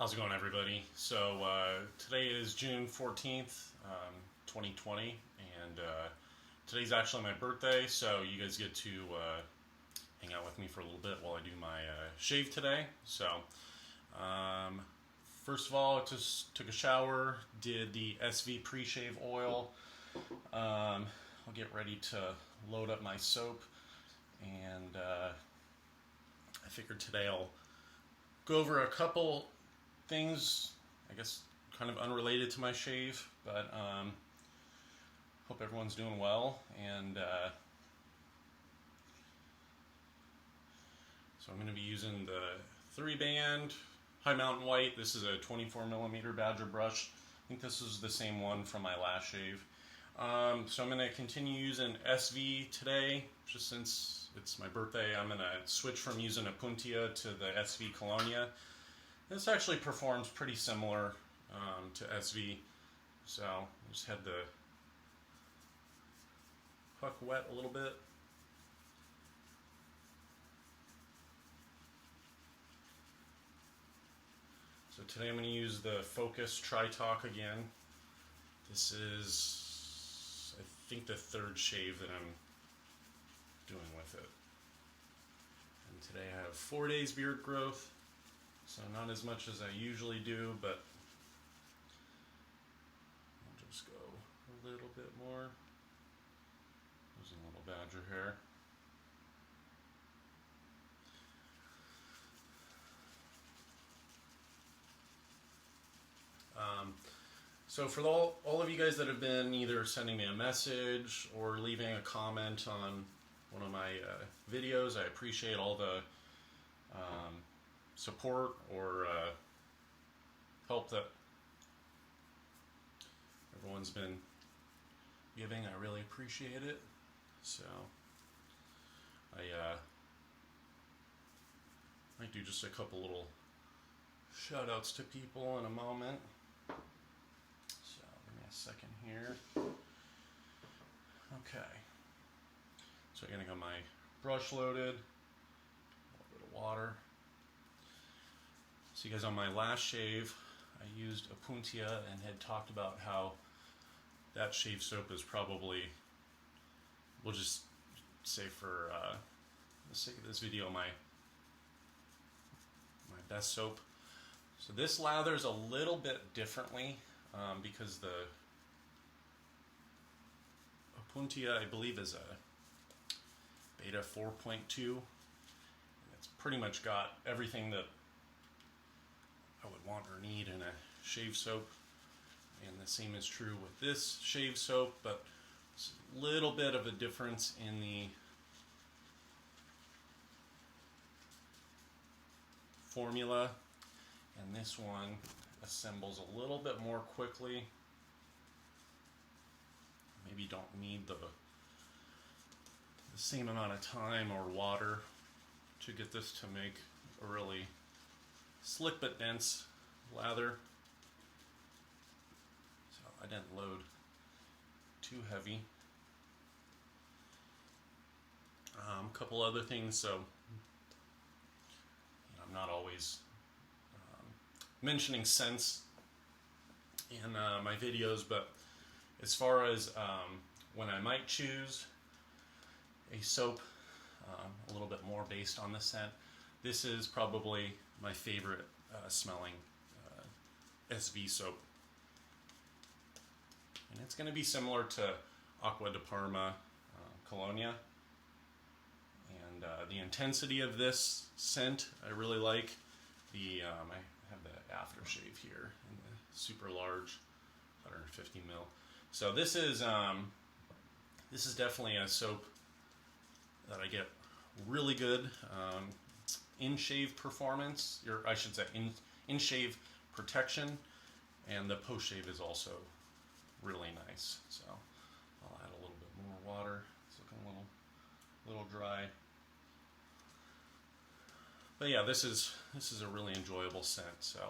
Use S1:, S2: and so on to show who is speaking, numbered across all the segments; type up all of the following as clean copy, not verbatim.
S1: How's it going, everybody? So today is June 14th, 2020, and today's actually my birthday, so you guys get to hang out with me for a little bit while I do my shave today. So first of all, I just took a shower, did the SV pre-shave oil. I'll get ready to load up my soap, and I figured today I'll go over a couple things, I guess kind of unrelated to my shave, but hope everyone's doing well. And so I'm going to be using the 3-band High Mountain White. This is a 24mm Badger brush. I think this is the same one from my last shave. So I'm going to continue using SV today, just since it's my birthday. I'm going to switch from using a Puntia to the SV Colonia. This actually performs pretty similar to SV, so I just had the puck wet a little bit. So today I'm going to use the Focus Tri-Talk again. This is, I think, the third shave that I'm doing with it. And today I have 4 days beard growth. So not as much as I usually do, but I'll just go a little bit more. There's a little badger hair. So for all of you guys that have been either sending me a message or leaving a comment on one of my videos, I appreciate all the support or help that everyone's been giving. I really appreciate it. So I might do just a couple little shout outs to people in a moment. So give me a second here. Okay. So I'm gonna get my brush loaded, a little bit of water. So you guys, on my last shave, I used a Puntia and had talked about how that shave soap is probably, we'll just say for the sake of this video, my best soap. So this lathers a little bit differently because the Puntia, I believe, is a beta 4.2. It's pretty much got everything that I would want or need in a shave soap, and the same is true with this shave soap, but it's a little bit of a difference in the formula, and this one assembles a little bit more quickly. Maybe don't need the same amount of time or water to get this to make a really slick but dense lather. So I didn't load too heavy. A couple other things. So I'm not always mentioning scents in my videos, but as far as when I might choose a soap a little bit more based on the scent, this is probably my favorite smelling SV soap. And it's going to be similar to Acqua di Parma Colonia. And the intensity of this scent I really like. I have the aftershave here in the super large 150 ml. So this is definitely a soap that I get really good in shave performance, or I should say in shave protection, and the post shave is also really nice. So I'll add a little bit more water. It's looking a little dry, but yeah, this is a really enjoyable scent. So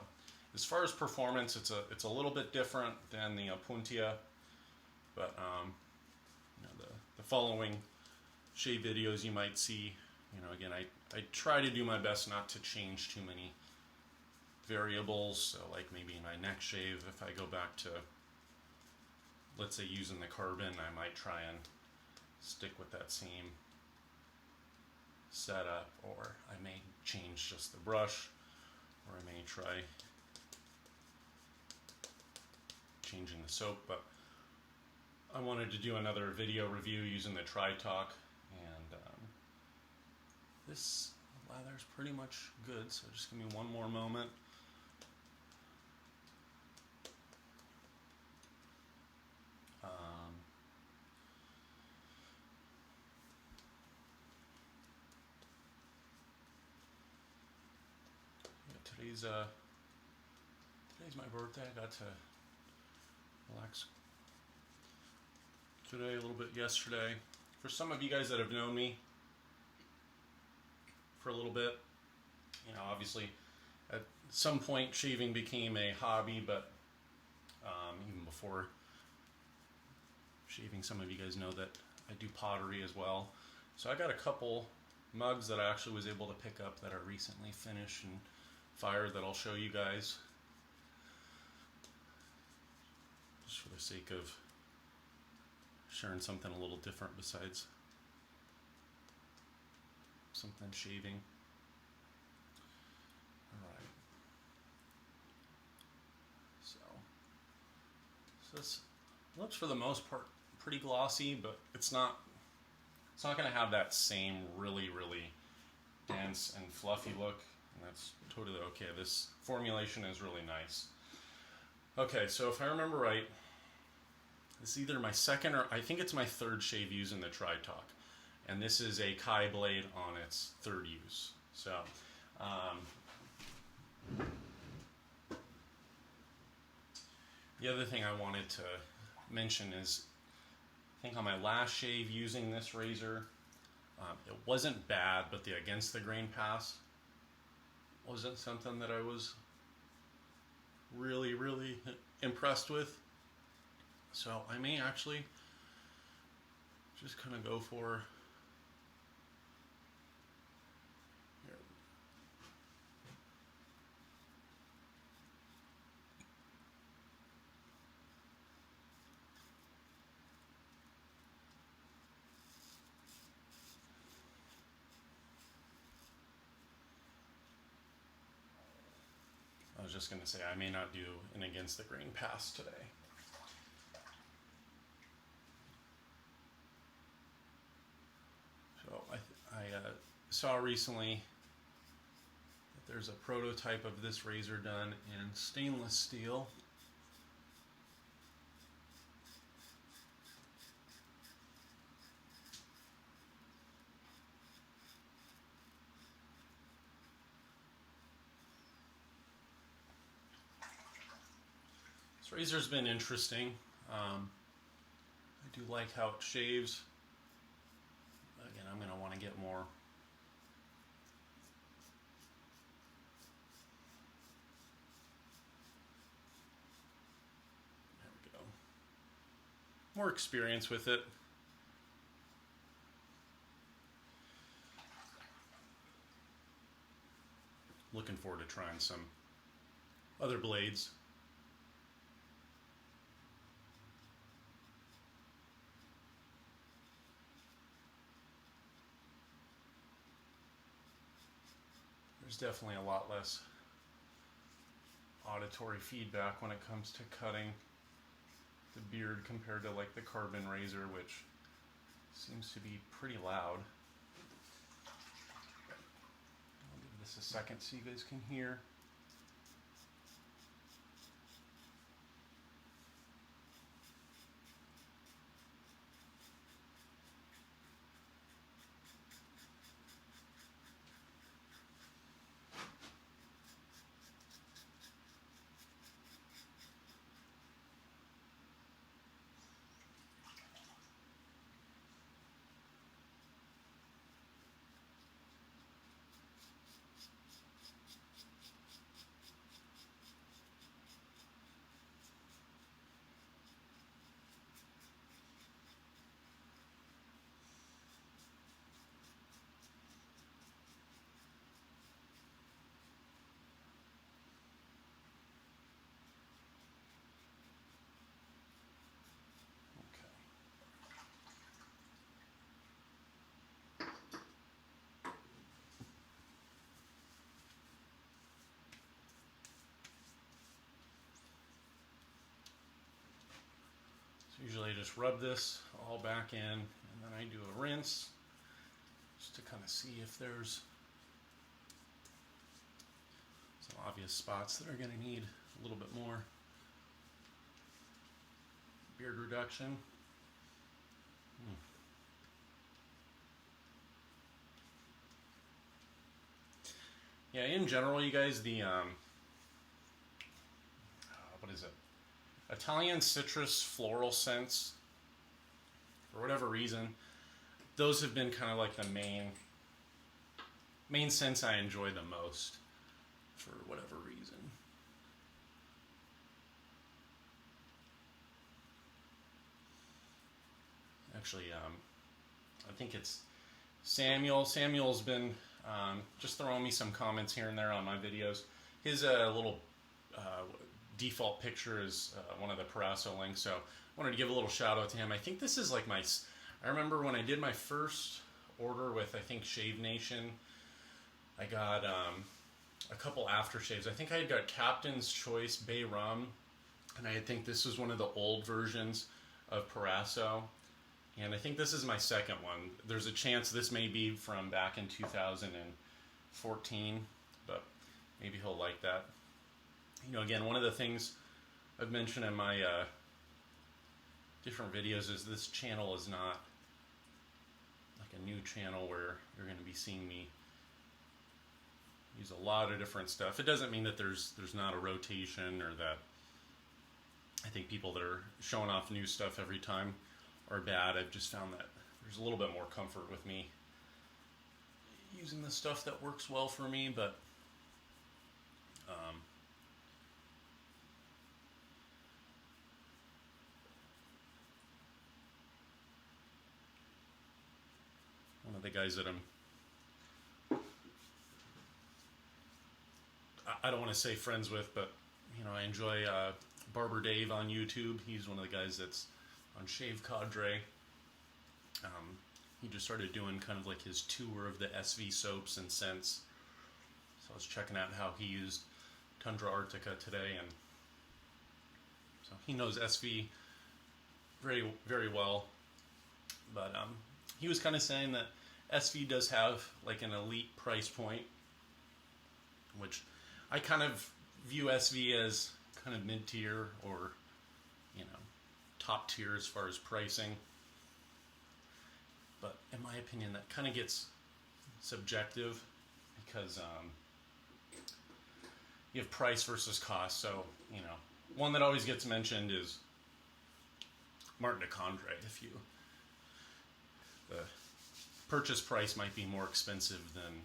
S1: as far as performance, it's a little bit different than the Puntia, but the following shave videos you might see, again, I try to do my best not to change too many variables. So like maybe in my next shave, if I go back to, let's say, using the carbon, I might try and stick with that same setup, or I may change just the brush, or I may try changing the soap. But I wanted to do another video review using the Tri-Talk, and this lather's pretty much good, so just give me one more moment. Yeah, today's my birthday. I got to relax today, a little bit yesterday. For some of you guys that have known me for a little bit, you know, obviously at some point shaving became a hobby, but even before shaving, some of you guys know that I do pottery as well. So I got a couple mugs that I actually was able to pick up that are recently finished and fired that I'll show you guys, just for the sake of sharing something a little different besides something shaving. Alright, so this looks for the most part pretty glossy, but it's not going to have that same really dense and fluffy look, and that's totally okay. This formulation is really nice. Okay, so if I remember right, this is either my second or I think it's my third shave using the Tri-Talk, and this is a Kai blade on its third use. So the other thing I wanted to mention is, I think on my last shave using this razor, it wasn't bad, but the against the grain pass wasn't something that I was really impressed with. So I may actually just kind of go for here. I was just going to say I may not do an against the grain pass today. So I saw recently that there's a prototype of this razor done in stainless steel. This razor's been interesting. I do like how it shaves. Again, I'm going to want to get more. There we go. More experience with it. Looking forward to trying some other blades. There's definitely a lot less auditory feedback when it comes to cutting the beard compared to like the carbon razor, which seems to be pretty loud. I'll give this a second so you guys can hear. So usually I just rub this all back in, and then I do a rinse just to kind of see if there's some obvious spots that are going to need a little bit more beard reduction. Yeah, in general, you guys, the what is it? Italian citrus floral scents, for whatever reason, those have been kind of like the main scents I enjoy the most, for whatever reason. Actually, I think it's Samuel. Samuel's been just throwing me some comments here and there on my videos. His little default picture is one of the Parasso links, so I wanted to give a little shout out to him. I think this is like I remember when I did my first order with, I think, Shave Nation, I got a couple aftershaves. I think I had got Captain's Choice Bay Rum, and I think this was one of the old versions of Parasso. And I think this is my second one. There's a chance this may be from back in 2014, but maybe he'll like that. You know, again, one of the things I've mentioned in my different videos is this channel is not like a new channel where you're going to be seeing me use a lot of different stuff. It doesn't mean that there's not a rotation, or that I think people that are showing off new stuff every time are bad. I've just found that there's a little bit more comfort with me using the stuff that works well for me, but one of the guys that I don't want to say friends with, but you know, I enjoy Barber Dave on YouTube. He's one of the guys that's on Shave Cadre. He just started doing kind of like his tour of the SV soaps and scents. So I was checking out how he used Tundra Arctica today, and so he knows SV very, very well. But he was kind of saying that SV does have like an elite price point, which I kind of view SV as kind of mid-tier, or, you know, top tier as far as pricing. But in my opinion, that kind of gets subjective, because you have price versus cost. So, you know, one that always gets mentioned is Martin de Condre. The purchase price might be more expensive than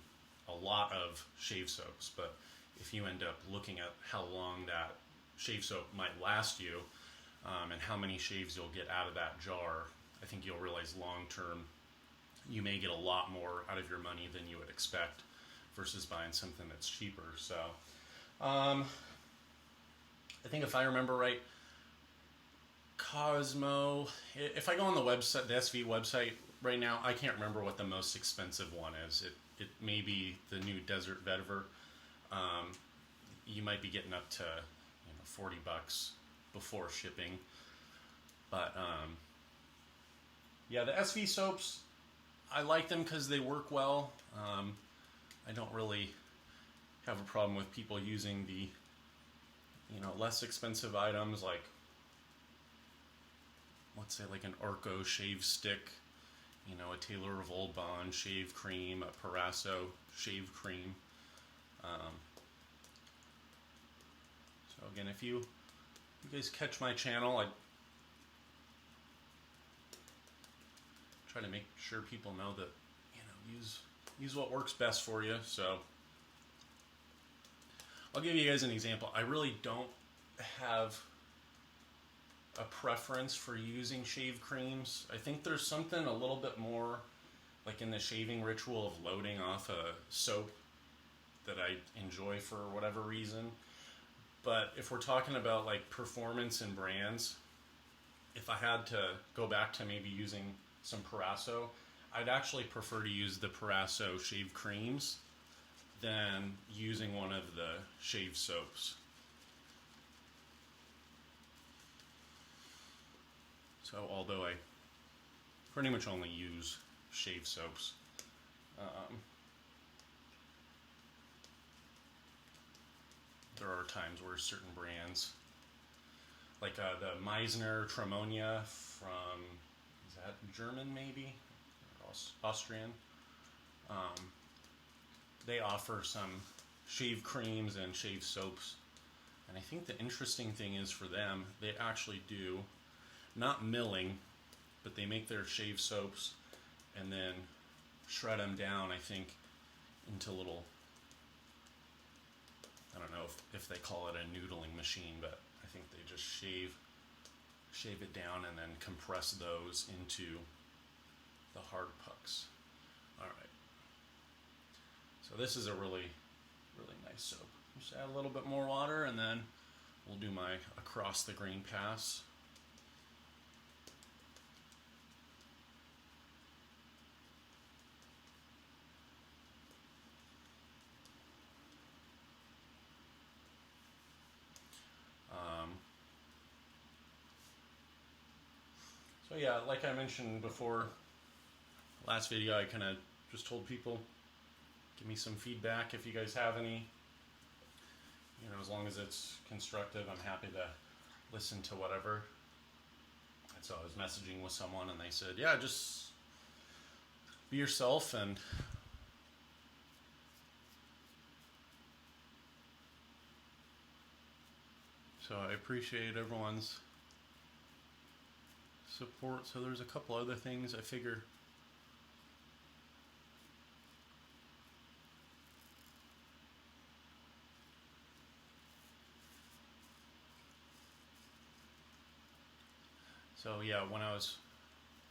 S1: a lot of shave soaps, but if you end up looking at how long that shave soap might last you, and how many shaves you'll get out of that jar, I think you'll realize long term you may get a lot more out of your money than you would expect, versus buying something that's cheaper. So I think if I remember right, Cosmo, if I go on the website, the SV website right now, I can't remember what the most expensive one is. It may be the new Desert Vetiver. You might be getting up to, you know, $40 before shipping. But yeah, the SV soaps, I like them because they work well. I don't really have a problem with people using the, you know, less expensive items, like, let's say like an Arco shave stick, you know, a Taylor of Old Bond shave cream, a Parasso shave cream. So again, if you guys catch my channel, I try to make sure people know that, you know, use what works best for you. So I'll give you guys an example. I really don't have a preference for using shave creams. I think there's something a little bit more like in the shaving ritual of loading off a soap that I enjoy for whatever reason. But if we're talking about like performance and brands, if I had to go back to maybe using some Parasso, I'd actually prefer to use the Parasso shave creams than using one of the shave soaps. So although I pretty much only use shave soaps, there are times where certain brands, like the Meisner Tremonia from, is that German maybe? Or Austrian? They offer some shave creams and shave soaps. And I think the interesting thing is for them, they actually do, not milling, but they make their shave soaps and then shred them down, I think, into little, I don't know if they call it a noodling machine, but I think they just shave it down and then compress those into the hard pucks. All right. So this is a really, really nice soap. Just add a little bit more water and then we'll do my across the grain pass. So yeah, like I mentioned before, last video I kind of just told people, give me some feedback if you guys have any. You know, as long as it's constructive, I'm happy to listen to whatever. And so I was messaging with someone and they said, yeah, just be yourself. And so I appreciate everyone's support. So there's a couple other things I figure so yeah, when I was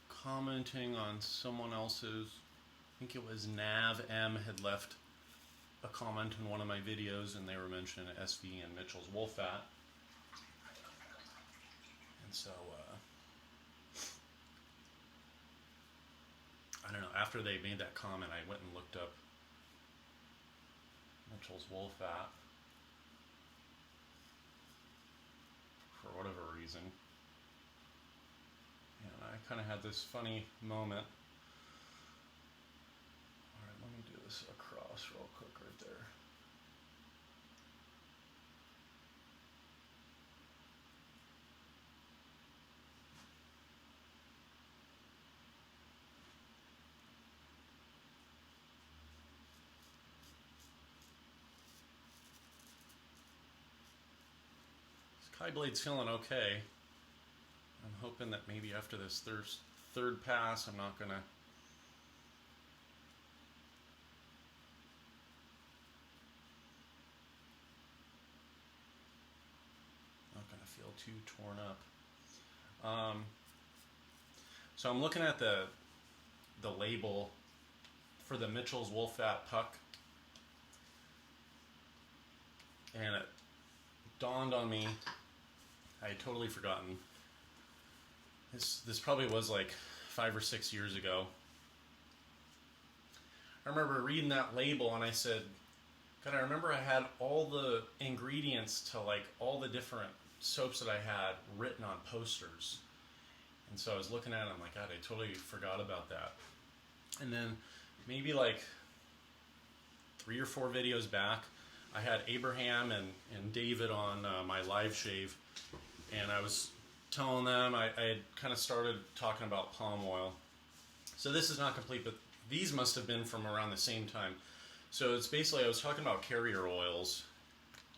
S1: commenting on someone else's, I think it was Nav M had left a comment in one of my videos and they were mentioning SV and Mitchell's Wolfat. And so I don't know, after they made that comment, I went and looked up Mitchell's Wolfat for whatever reason. And I kind of had this funny moment. Alright, let me do this across real quick right there. Kai Blade's feeling okay. I'm hoping that maybe after this third pass, I'm not gonna feel too torn up. So I'm looking at the label for the Mitchell's Wolfat puck, and it dawned on me, I had totally forgotten. This probably was like 5 or 6 years ago. I remember reading that label and I said, God, I remember I had all the ingredients to like all the different soaps that I had written on posters. And so I was looking at it and I'm like, God, I totally forgot about that. And then maybe like 3 or 4 videos back, I had Abraham and David on my live shave, and I was telling them I had kind of started talking about palm oil. So this is not complete, but these must have been from around the same time. So it's basically, I was talking about carrier oils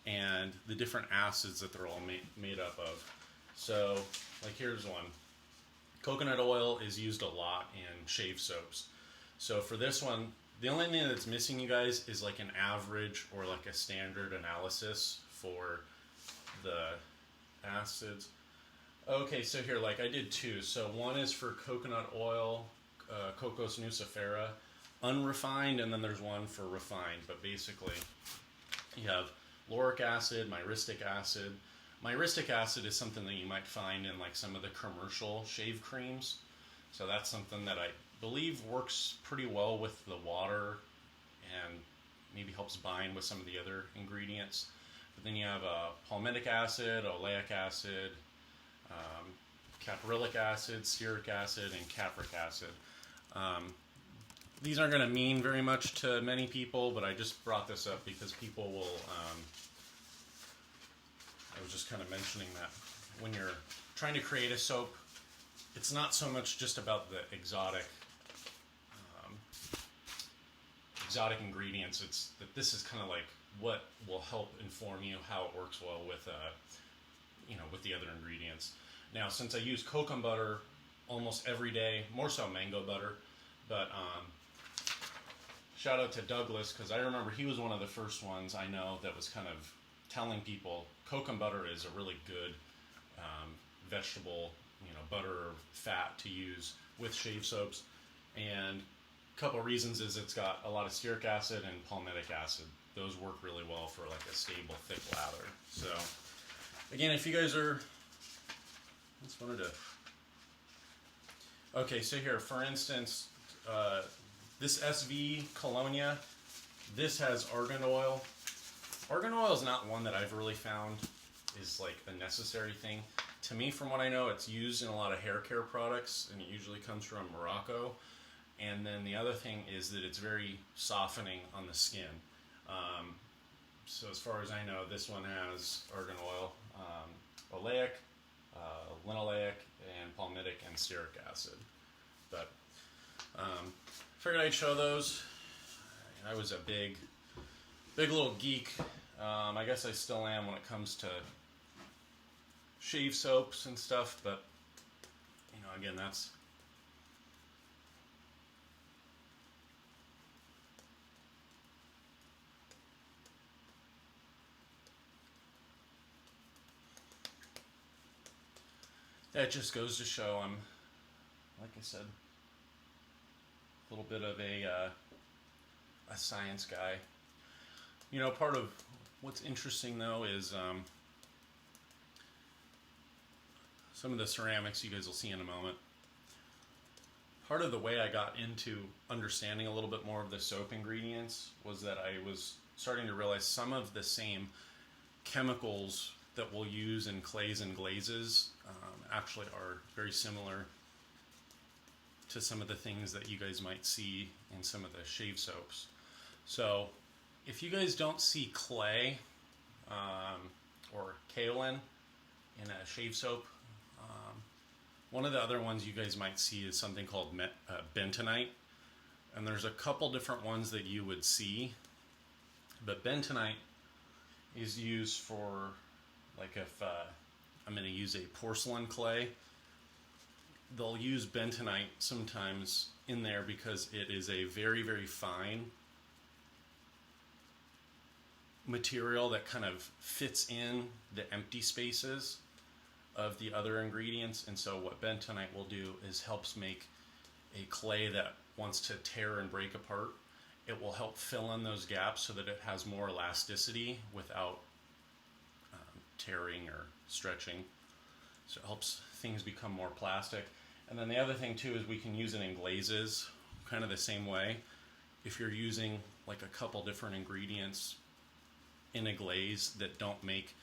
S1: and the different acids that they're all made up of. So like here's one. Coconut oil is used a lot in shave soaps. So for this one, the only thing that's missing, you guys, is like an average or like a standard analysis for the acids. Okay, so here, like I did 2. So one is for coconut oil, Cocos nucifera, unrefined, and then there's one for refined. But basically, you have lauric acid, myristic acid. Myristic acid is something that you might find in like some of the commercial shave creams. So that's something that I believe works pretty well with the water and maybe helps bind with some of the other ingredients. But then you have palmitic acid, oleic acid, caprylic acid, stearic acid, and capric acid. These aren't going to mean very much to many people, but I just brought this up because people will, I was just kind of mentioning that when you're trying to create a soap, it's not so much just about the exotic ingredients. It's that this is kind of like what will help inform you how it works well with, with the other ingredients. Now, since I use cocoa butter almost every day, more so mango butter, but shout out to Douglas, because I remember he was one of the first ones I know that was kind of telling people cocoa butter is a really good vegetable, butter or fat to use with shave soaps. And a couple of reasons is it's got a lot of stearic acid and palmitic acid. Those work really well for like a stable, thick lather. So, again, if you guys are, just wanted to. Okay, so here, for instance, this SV Colonia, this has argan oil. Argan oil is not one that I've really found is like a necessary thing. To me, from what I know, it's used in a lot of hair care products, and it usually comes from Morocco. And then the other thing is that it's very softening on the skin. So as far as I know, this one has argan oil, oleic, linoleic, and palmitic and stearic acid. But figured I'd show those. I was a big little geek. I guess I still am when it comes to shave soaps and stuff, but again, that's that just goes to show I'm, like I said, a little bit of a science guy. Part of what's interesting though is some of the ceramics you guys will see in a moment. Part of the way I got into understanding a little bit more of the soap ingredients was that I was starting to realize some of the same chemicals that we'll use in clays and glazes actually are very similar to some of the things that you guys might see in some of the shave soaps. So if you guys don't see clay or kaolin in a shave soap, one of the other ones you guys might see is something called bentonite. And there's a couple different ones that you would see. But bentonite is used for, like if I'm going to use a porcelain clay, they'll use bentonite sometimes in there because it is a very, very fine material that kind of fits in the empty spaces of the other ingredients. And so what bentonite will do is helps make a clay that wants to tear and break apart. It will help fill in those gaps so that it has more elasticity without tearing or stretching. So it helps things become more plastic. And then the other thing too is we can use it in glazes, kind of the same way. If you're using like a couple different ingredients in a glaze that don't make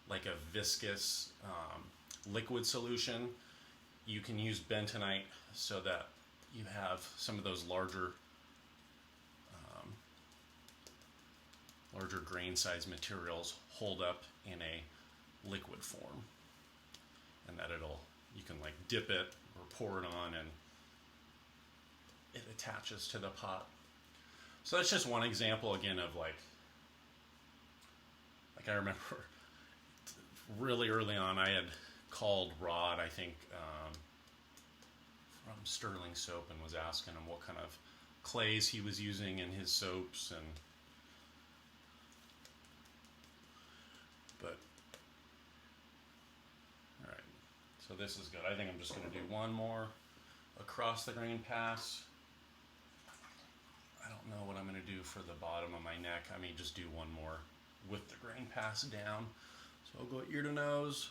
S1: like a viscous liquid solution, you can use bentonite so that you have some of those larger grain size materials hold up in a liquid form, and that you can like dip it or pour it on and it attaches to the pot. So that's just one example again of like I remember really early on I had called Rod, I think, from Sterling Soap and was asking him what kind of clays he was using in his soaps. But all right, so this is good. I think I'm just going to do one more across the grain pass. I don't know what I'm going to do for the bottom of my neck. I may just do one more with the grain pass down. So I'll go ear to nose.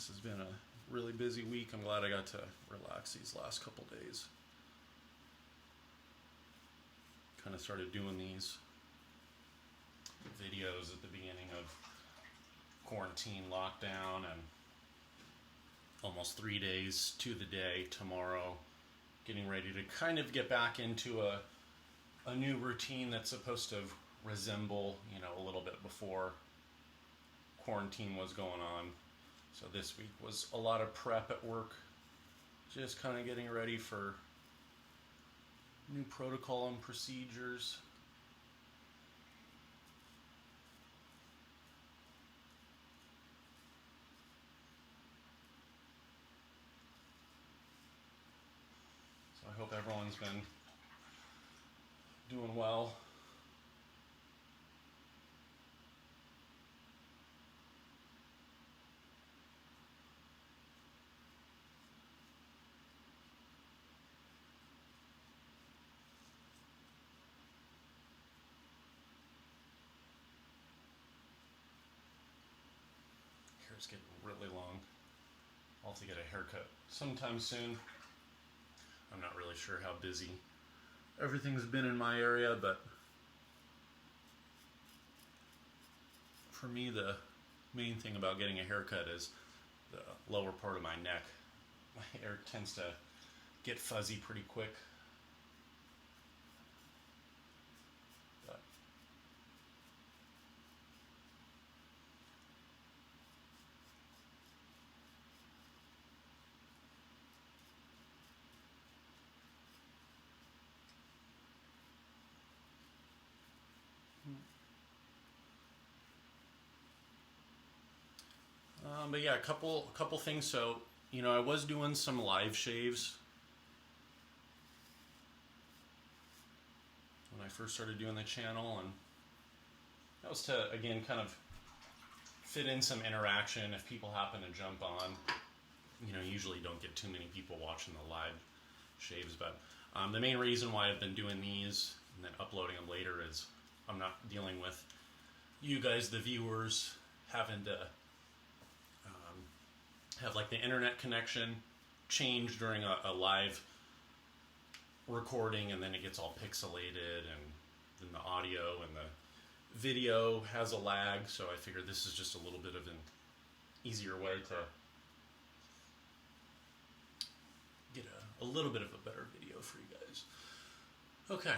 S1: This has been a really busy week. I'm glad I got to relax these last couple days. Kind of started doing these videos at the beginning of quarantine lockdown, and almost 3 days to the day tomorrow, getting ready to kind of get back into a new routine that's supposed to resemble, a little bit before quarantine was going on. So this week was a lot of prep at work, just kind of getting ready for new protocol and procedures. So I hope everyone's been doing well. Hair's getting really long. I'll have to get a haircut sometime soon. I'm not really sure how busy everything's been in my area, but for me, the main thing about getting a haircut is the lower part of my neck. My hair tends to get fuzzy pretty quick. But yeah, a couple things. So, I was doing some live shaves when I first started doing the channel, and that was to, again, kind of fit in some interaction if people happen to jump on. Usually don't get too many people watching the live shaves, but the main reason why I've been doing these and then uploading them later is I'm not dealing with you guys, the viewers, having to have like the internet connection change during a live recording, and then it gets all pixelated, and then the audio and the video has a lag. So I figured this is just a little bit of an easier way to get a little bit of a better video for you guys. Okay,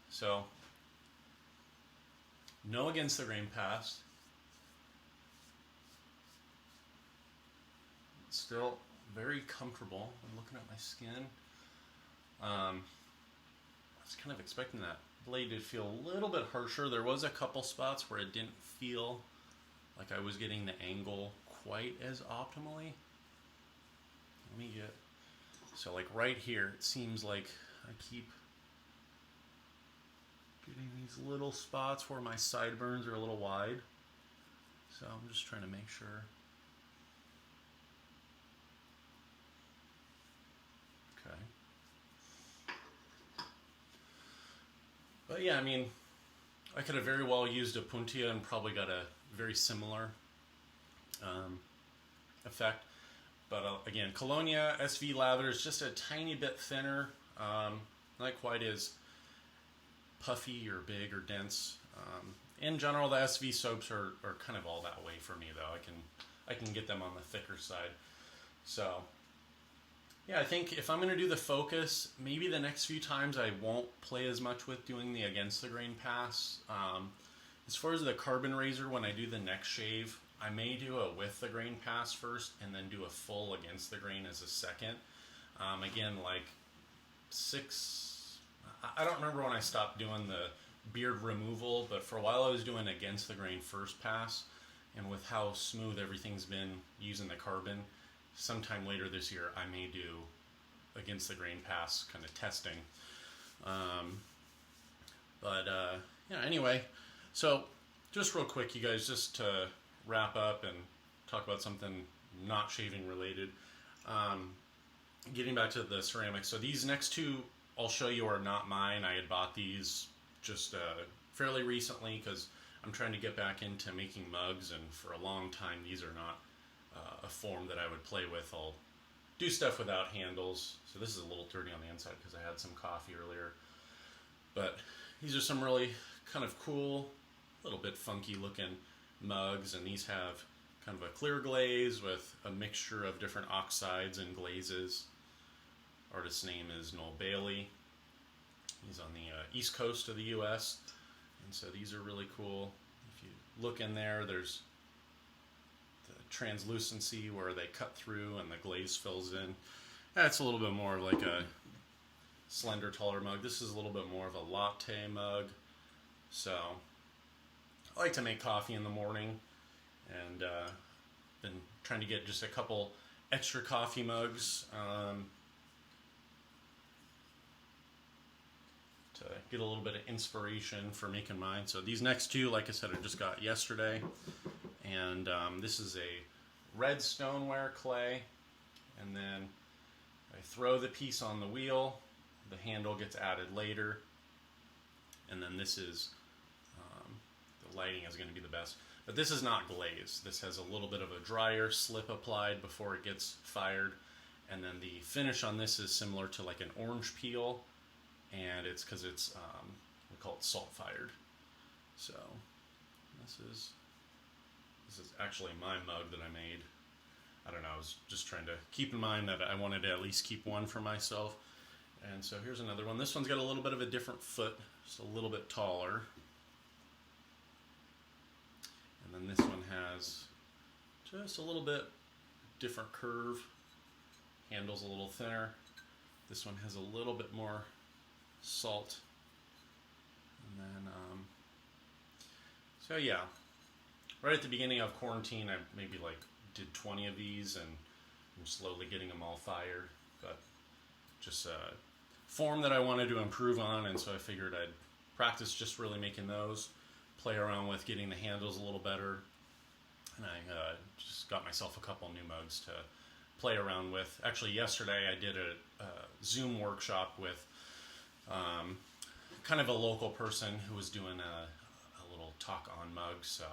S1: so no against the grain pass. Still very comfortable. I'm looking at my skin. I was kind of expecting that blade to feel a little bit harsher. There was a couple spots where it didn't feel like I was getting the angle quite as optimally. Let me get, so like right here, it seems like I keep getting these little spots where my sideburns are a little wide. So I'm just trying to make sure. But yeah, I could have very well used a Puntia and probably got a very similar effect. But again, Colonia SV lavender is just a tiny bit thinner, not quite as puffy or big or dense. In general, the SV soaps are kind of all that way for me, though. I can get them on the thicker side. So yeah, I think if I'm going to do the focus, maybe the next few times I won't play as much with doing the against the grain pass. As far as the carbon razor, when I do the next shave, I may do a with the grain pass first and then do a full against the grain as a second. Again, like I don't remember when I stopped doing the beard removal, but for a while I was doing against the grain first pass, and with how smooth everything's been using the carbon, sometime later this year I may do against the grain pass kind of testing. Anyway, so just real quick, you guys, just to wrap up and talk about something not shaving related. Getting back to the ceramics, so these next two I'll show you are not mine. I had bought these just fairly recently because I'm trying to get back into making mugs, and for a long time these are not a form that I would play with. I'll do stuff without handles. So this is a little dirty on the inside because I had some coffee earlier. But these are some really kind of cool, little bit funky looking mugs, and these have kind of a clear glaze with a mixture of different oxides and glazes. Artist's name is Noel Bailey. He's on the east coast of the US, and so these are really cool. If you look in there, there's the translucency where they cut through and the glaze fills in. That's a little bit more like a slender, taller mug. This is a little bit more of a latte mug. So I like to make coffee in the morning, and been trying to get just a couple extra coffee mugs to get a little bit of inspiration for making mine. So these next two, like I said, I just got yesterday, and this is a red stoneware clay, and then I throw the piece on the wheel. The handle gets added later, and then this is the lighting is going to be the best. But this is not glaze. This has a little bit of a drier slip applied before it gets fired, and then the finish on this is similar to like an orange peel, and it's because it's we call it salt fired. So this is actually my mug that I made. I don't know, I was just trying to keep in mind that I wanted to at least keep one for myself. And so here's another one. This one's got a little bit of a different foot, just a little bit taller. And then this one has just a little bit different curve. Handle's a little thinner. This one has a little bit more salt. And then, so yeah, right at the beginning of quarantine, I maybe like did 20 of these, and I'm slowly getting them all fired. But just a form that I wanted to improve on, and so I figured I'd practice just really making those, play around with getting the handles a little better, and I just got myself a couple new mugs to play around with. Actually, yesterday I did a Zoom workshop with kind of a local person who was doing a little talk on mugs, so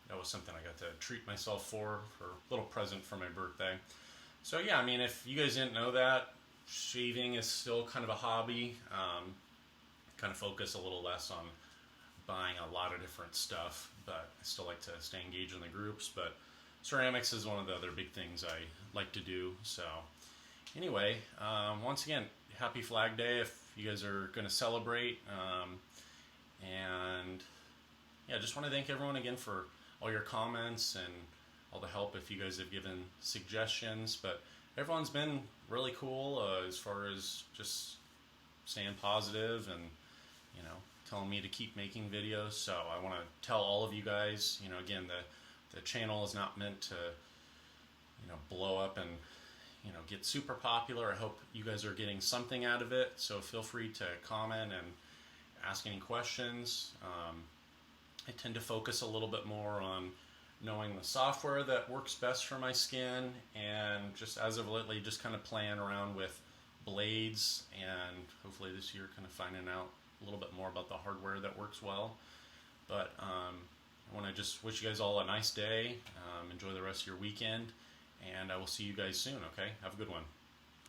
S1: that was something I got to treat myself for a little present for my birthday. So yeah, I mean, if you guys didn't know that, shaving is still kind of a hobby. Kind of focus a little less on buying a lot of different stuff, but I still like to stay engaged in the groups. But ceramics is one of the other big things I like to do. So anyway, once again, happy Flag Day if you guys are going to celebrate. And yeah, just want to thank everyone again for all your comments and all the help if you guys have given suggestions. But everyone's been really cool as far as just staying positive and, you know, telling me to keep making videos. So I want to tell all of you guys, you know, again, the channel is not meant to, you know, blow up and, you know, get super popular. I hope you guys are getting something out of it. So feel free to comment and ask any questions. I tend to focus a little bit more on knowing the software that works best for my skin, and just as of lately, just kind of playing around with blades, and hopefully this year kind of finding out a little bit more about the hardware that works well. But I want to just wish you guys all a nice day. Enjoy the rest of your weekend, and I will see you guys soon, okay? Have a good one.